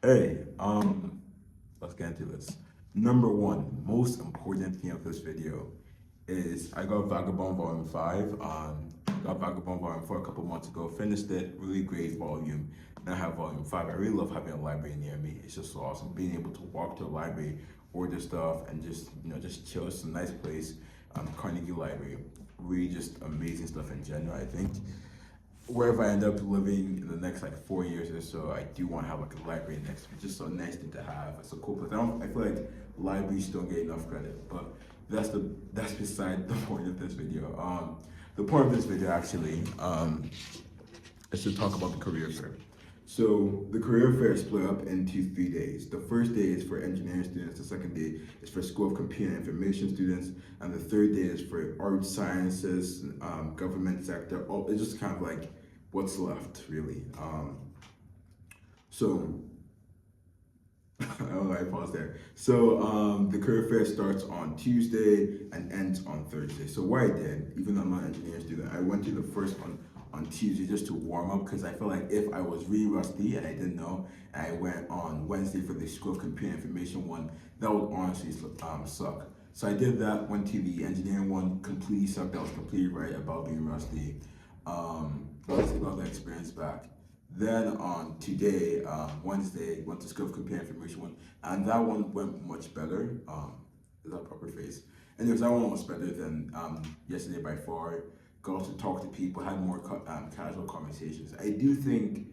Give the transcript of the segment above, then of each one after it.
Hey, let's get into this. Number one, most important thing of this video is I got Vagabond Volume 5. Got Vagabond Volume 4 a couple months ago, finished it, really great volume. Now I have Volume 5. I really love having a library near me. It's just so awesome. Being able to walk to a library, order stuff, and just chill. It's a nice place. Carnegie Library. Really just amazing stuff in general, I think wherever I end up living in the next like 4 years or so, I do want to have like a library next to me. Just a nice thing to have. It's a cool place. I feel like libraries don't get enough credit, but that's beside the point of this video. The point of this video actually is to talk about the career fair. So the career fair is split up into 3 days. The first day is for engineering students, the second day is for School of Computer and Information students, and the third day is for arts, sciences, government sector. It's just kind of like what's left, really. So oh, I paused there. So the career fair starts on Tuesday and ends on Thursday. So what I did, even though I'm not an engineering student, I went to the first one on Tuesday just to warm up because I felt like if I was really rusty and I didn't know, and I went on Wednesday for the School of Computer Information one, that would honestly suck. So I did that, went to the engineering one, completely sucked. I was completely right about being rusty. But let's take all the experience back. Then on today, Wednesday, went to School of Computer Information one, and that one went much better. Is that proper phrase? Anyways, that one was better than yesterday by far. Got to talk to people, had more casual conversations. I do think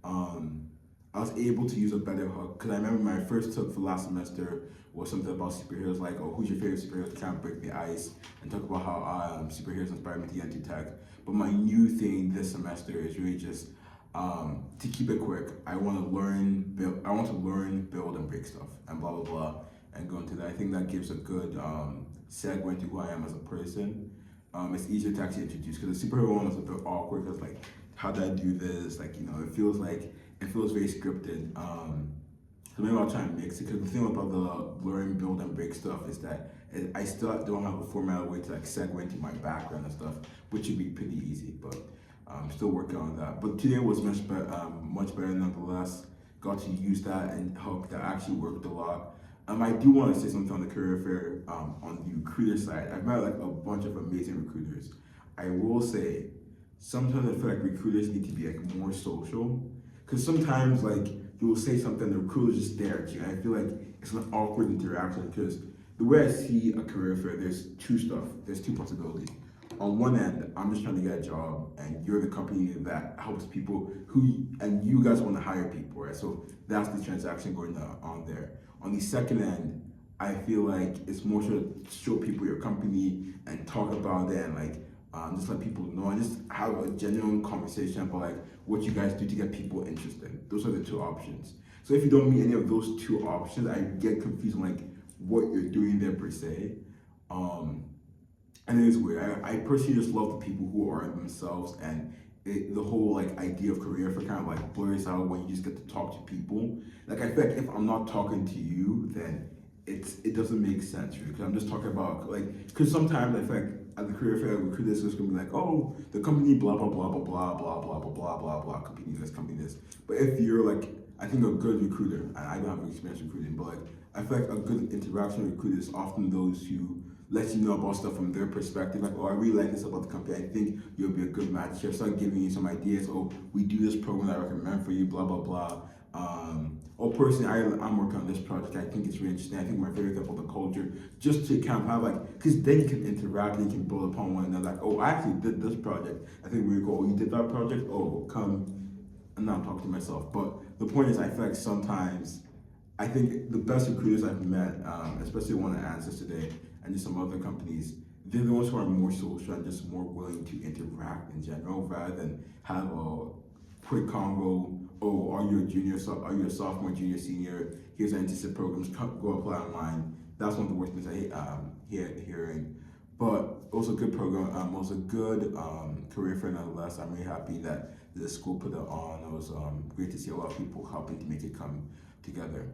I was able to use a better hook because I remember my first hook for last semester was something about superheroes, like, oh, who's your favorite superhero? Can't break the ice, and talk about how superheroes inspired me to get into tech. But my new thing this semester is really just to keep it quick. I want to learn, build. I want to learn, build, and break stuff, and blah blah blah, and go into that. I think that gives a good segue into who I am as a person. It's easier to actually introduce because the superhero one is a bit awkward because like, how do I do this? Like, it feels very scripted. So maybe I'll try and mix it because the thing about the learn, build, and break stuff is that I still don't have a formatted way to like segue into my background and stuff, which would be pretty easy. But I'm still working on that. But today was much better nonetheless. Got to use that and hook that actually worked a lot. I do want to say something on the career fair on the recruiter side. I've met like a bunch of amazing recruiters. I will say, sometimes I feel like recruiters need to be like more social, because sometimes like you will say something, the recruiter's just there at you, and I feel like it's an awkward interaction because the way I see a career fair, there's two possibilities. On one end, I'm just trying to get a job, and you're the company that helps people and you guys want to hire people, right? So that's the transaction going on there. On the second end, I feel like it's more to show people your company and talk about it and like just let people know and just have a genuine conversation about like what you guys do to get people interested. Those are the two options. So if you don't meet any of those two options, I get confused on like what you're doing there per se. Um, and it is weird. I personally just love the people who are themselves and the whole like idea of career for kind of like blurs out when you just get to talk to people. Like I feel like if I'm not talking to you, then it doesn't make sense really because I'm just talking about like because sometimes I feel like at the career fair recruiters is gonna be like, oh, the company blah blah blah blah blah blah blah blah blah blah blah company this. But if you're like I think a good recruiter, and I don't have experience recruiting, but like I feel like a good interaction with recruiters is often those who let you know about stuff from their perspective. Like, oh, I really like this about the company. I think you'll be a good match here. Start giving you some ideas. Oh, we do this program that I recommend for you. Blah blah blah. Oh, personally, I'm working on this project. I think it's really interesting. I think my favorite thing about the culture, just to kind of have like, because then you can interact and you can build upon one another. Like, oh, I actually did this project. I think we go, oh, you did that project. Oh, come. And now I'm talking to myself. But the point is, I feel like sometimes I think the best recruiters I've met, especially one at Answers today and just some other companies, they're the ones who are more social and just more willing to interact in general rather than have a quick convo. Oh, are you a junior? Are you a sophomore, junior, senior? Here's an internship programs. Go apply online. That's one of the worst things I hate hearing. But also good program. Also good career fair nonetheless. I'm really happy that the school put it on. It was great to see a lot of people helping to make it come together.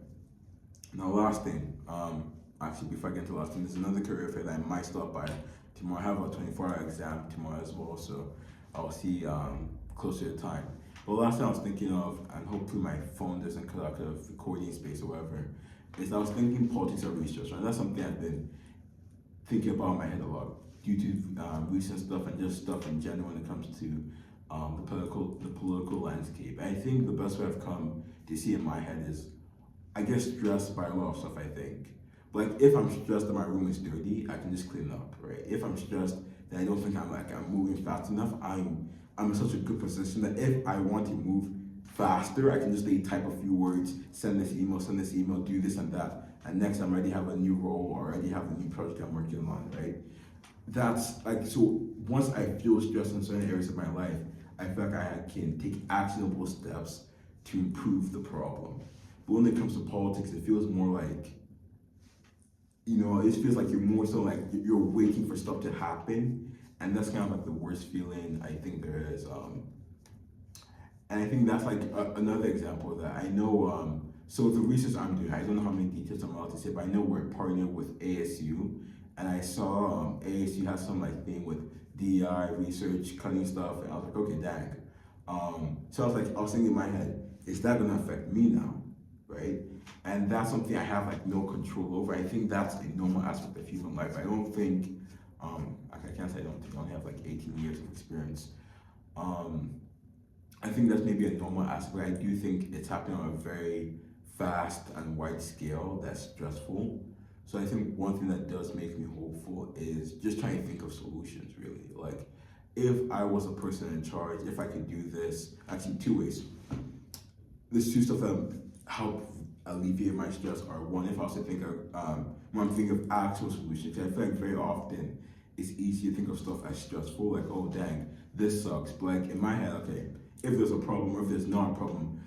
Now, last thing, actually, before I get into the last thing, there's another career fair that I might stop by tomorrow. I have a 24-hour exam tomorrow as well, so I'll see closer to time. But last thing I was thinking of, and hopefully my phone doesn't cut out of recording space or whatever, is I was thinking politics are really stressful. And that's something I've been thinking about in my head a lot due to recent stuff and just stuff in general when it comes to the political landscape. I think the best way I've come to see in my head is I get stressed by a lot of stuff. I think, but like if I'm stressed that my room is dirty, I can just clean it up, right? If I'm stressed that I don't think I'm moving fast enough, I'm in such a good position that if I want to move faster, I can just type a few words, send this email, do this and that, and next time I already have a new role or already have a new project I'm working on, right? That's like, so once I feel stressed in certain areas of my life, I feel like I can take actionable steps to improve the problem. But when it comes to politics, it feels more like, it feels like you're more so like you're waiting for stuff to happen, and that's kind of like the worst feeling I think there is. And I think that's like another example of that. I know, so the research I'm doing, I don't know how many details I'm allowed to say, but I know we're partnering with ASU, and I saw ASU has some like thing with DEI research, cutting stuff, and I was like, okay, dang. So I was thinking in my head, is that gonna affect me now, right? And that's something I have like no control over. I think that's a normal aspect of human life. I don't think, I can't say I don't think I only have like 18 years of experience. I think that's maybe a normal aspect. I do think it's happening on a very fast and wide scale that's stressful. So I think one thing that does make me hopeful is just trying to think of solutions, really. Like, if I was a person in charge, if I could do this, actually two ways. There's two stuff that help alleviate my stress are one, if I was to think of, when I'm thinking of actual solutions, I feel like very often it's easy to think of stuff as stressful, like, oh dang, this sucks. But like in my head, okay, if there's a problem or if there's not a problem,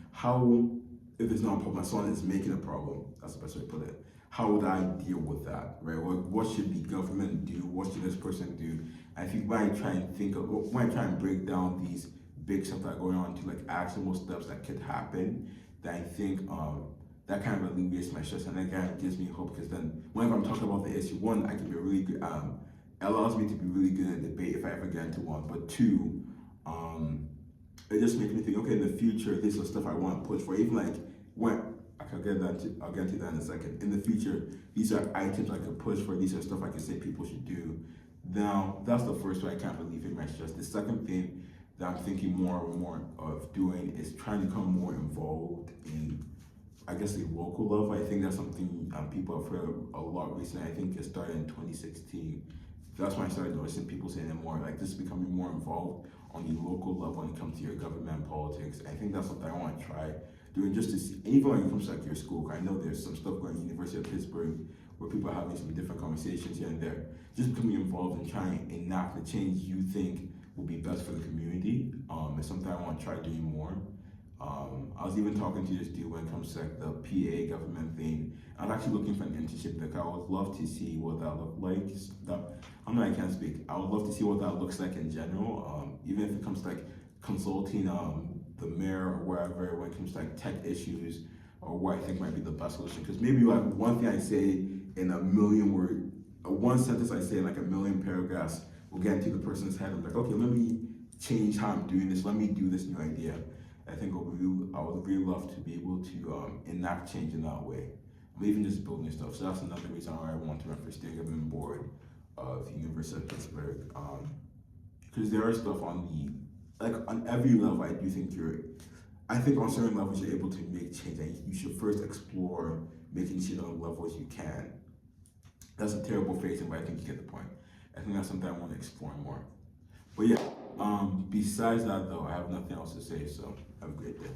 if there's not a problem, someone is making a problem, that's the best way to put it, how would I deal with that, right? What should the government do? What should this person do? I think when I try and break down these big stuff that are going on to like actionable steps that could happen, that I think that kind of alleviates my stress and that kind of gives me hope, because then whenever I'm talking about the issue, one, I can be really good, allows me to be really good at debate if I ever get into one, but two, it just makes me think, okay, in the future, this is stuff I want to push for, even like when, I'll get into that in a second. In the future, these are items I could push for, these are stuff I can say people should do. Now, that's the first way I can't alleviate my stress. The second thing that I'm thinking more and more of doing is trying to become more involved in, I guess, the local level. I think that's something people have heard a lot recently. I think it started in 2016. That's when I started noticing people saying it more, like just becoming more involved on the local level when it comes to your government and politics. I think that's something I want to try doing, just to see, and even when it comes to like your school. I know there's some stuff going on at the University of Pittsburgh where people are having some different conversations here and there. Just becoming involved and trying to enact the change you think will be best for the community is something I want to try doing more. I was even talking to this dude when it comes to like the PA government thing. I was actually looking for an internship. Like I would love to see what that looked like. I can't speak. I would love to see what that looks like in general. Even if it comes to like consulting the mayor or wherever when it comes to like tech issues or what I think might be the best solution. Because maybe like one thing I say in a million word, one sentence I say in like a million paragraphs will get into the person's head. I'm like, okay, let me change how I'm doing this. Let me do this new idea. I think I would really love to be able to enact change in that way. I'm even just building stuff. So that's another reason why I want to run for state government board of the University of Pittsburgh. Because there are stuff on every level. I think on certain levels you're able to make change, and you should first explore making change on the levels you can. That's a terrible phrasing, but I think you get the point. I think that's something I want to explore more. But yeah, besides that though, I have nothing else to say, so have a great day.